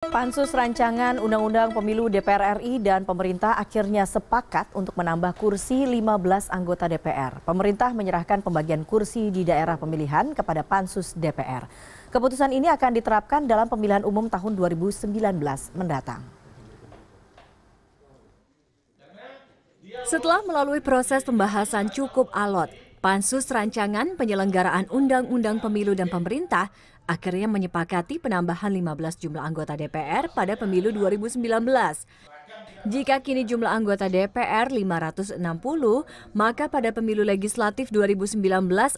Pansus Rancangan Undang-Undang Pemilu DPR RI dan pemerintah akhirnya sepakat untuk menambah kursi 15 anggota DPR. Pemerintah menyerahkan pembagian kursi di daerah pemilihan kepada Pansus DPR. Keputusan ini akan diterapkan dalam pemilihan umum tahun 2019 mendatang. Setelah melalui proses pembahasan cukup alot, Pansus Rancangan Penyelenggaraan Undang-Undang Pemilu dan Pemerintah akhirnya menyepakati penambahan 15 jumlah anggota DPR pada pemilu 2019. Jika kini jumlah anggota DPR 560, maka pada pemilu legislatif 2019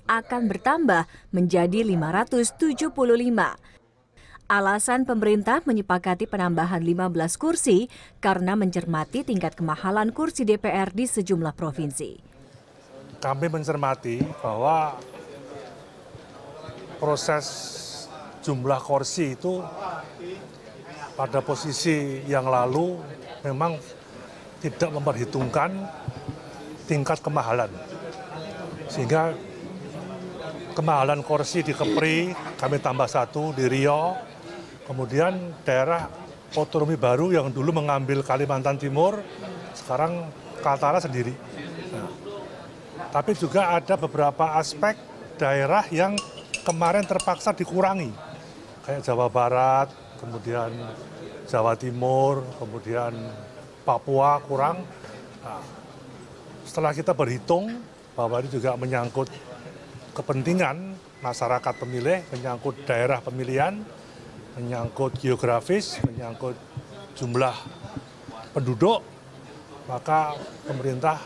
akan bertambah menjadi 575. Alasan pemerintah menyepakati penambahan 15 kursi karena mencermati tingkat kemahalan kursi DPR di sejumlah provinsi. Kami mencermati bahwa proses jumlah kursi itu pada posisi yang lalu memang tidak memperhitungkan tingkat kemahalan. Sehingga kemahalan kursi di Kepri kami tambah 1, di Riau, kemudian daerah otonomi baru yang dulu mengambil Kalimantan Timur, sekarang Kaltara sendiri. Nah, tapi juga ada beberapa aspek daerah yang kemarin terpaksa dikurangi. Kayak Jawa Barat, kemudian Jawa Timur, kemudian Papua kurang. Nah, setelah kita berhitung bahwa ini juga menyangkut kepentingan masyarakat pemilih, menyangkut daerah pemilihan, menyangkut geografis, menyangkut jumlah penduduk, maka pemerintah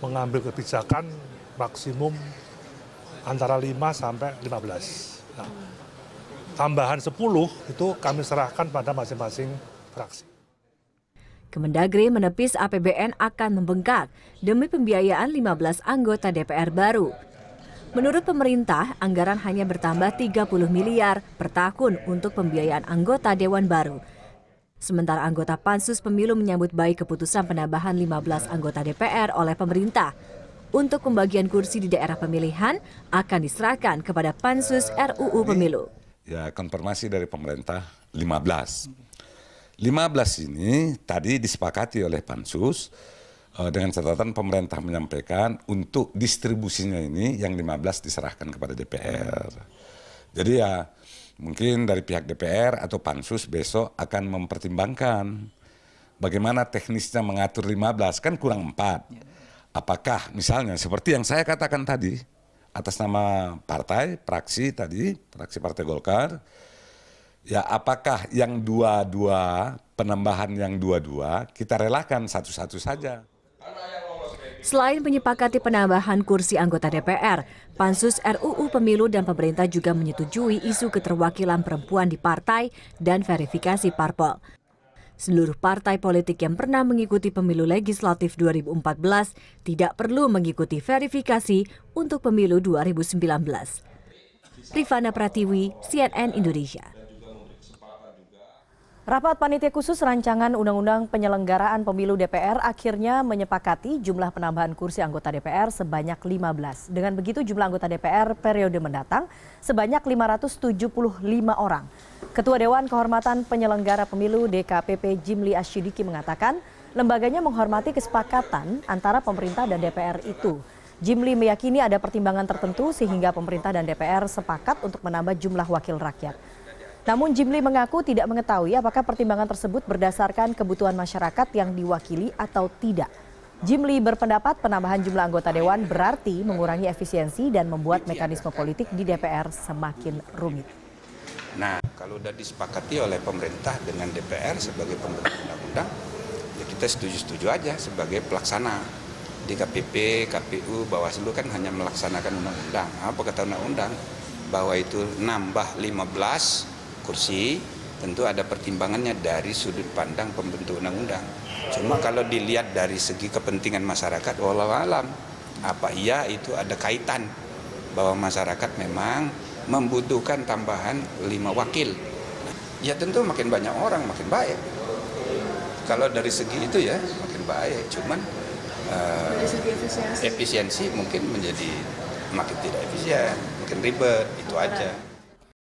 mengambil kebijakan maksimum antara 5 sampai 15. Nah, tambahan 10 itu kami serahkan pada masing-masing fraksi. Kemendagri menepis APBN akan membengkak demi pembiayaan 15 anggota DPR baru. Menurut pemerintah, anggaran hanya bertambah 30 miliar per tahun untuk pembiayaan anggota Dewan baru. Sementara anggota Pansus Pemilu menyambut baik keputusan penambahan 15 anggota DPR oleh pemerintah. Untuk pembagian kursi di daerah pemilihan akan diserahkan kepada Pansus RUU Pemilu. Ya, konfirmasi dari pemerintah 15. 15 ini tadi disepakati oleh Pansus dengan catatan pemerintah menyampaikan untuk distribusinya ini yang 15 diserahkan kepada DPR. Jadi ya mungkin dari pihak DPR atau Pansus besok akan mempertimbangkan bagaimana teknisnya mengatur 15, kan kurang 4. Apakah misalnya seperti yang saya katakan tadi, atas nama partai, fraksi tadi, fraksi Partai Golkar, ya apakah yang dua-dua, penambahan yang dua-dua, kita relakan satu-satu saja. Selain menyepakati penambahan kursi anggota DPR, Pansus RUU Pemilu dan pemerintah juga menyetujui isu keterwakilan perempuan di partai dan verifikasi parpol. Seluruh partai politik yang pernah mengikuti pemilu legislatif 2014 tidak perlu mengikuti verifikasi untuk pemilu 2019. Rifana Pratiwi, CNN Indonesia. Rapat Panitia Khusus Rancangan Undang-Undang Penyelenggaraan Pemilu DPR akhirnya menyepakati jumlah penambahan kursi anggota DPR sebanyak 15. Dengan begitu jumlah anggota DPR periode mendatang sebanyak 575 orang. Ketua Dewan Kehormatan Penyelenggara Pemilu DKPP Jimli Asyidiki mengatakan lembaganya menghormati kesepakatan antara pemerintah dan DPR itu. Jimli meyakini ada pertimbangan tertentu sehingga pemerintah dan DPR sepakat untuk menambah jumlah wakil rakyat. Namun Jimli mengaku tidak mengetahui apakah pertimbangan tersebut berdasarkan kebutuhan masyarakat yang diwakili atau tidak. Jimli berpendapat penambahan jumlah anggota dewan berarti mengurangi efisiensi dan membuat mekanisme politik di DPR semakin rumit. Nah, kalau sudah disepakati oleh pemerintah dengan DPR sebagai pembentuk undang-undang, ya kita setuju-setuju aja sebagai pelaksana. DKPP, KPU, Bawaslu kan hanya melaksanakan undang-undang. Apa kata undang-undang? Bahwa itu nambah 15 kursi, tentu ada pertimbangannya dari sudut pandang pembentuk undang-undang. Cuma kalau dilihat dari segi kepentingan masyarakat, wallahu alam, apa iya itu ada kaitan bahwa masyarakat memang membutuhkan tambahan 5 wakil. Ya tentu makin banyak orang makin baik. Kalau dari segi itu ya makin baik. Cuman dari segi efisiensi mungkin menjadi makin tidak efisien, makin ribet, itu aja.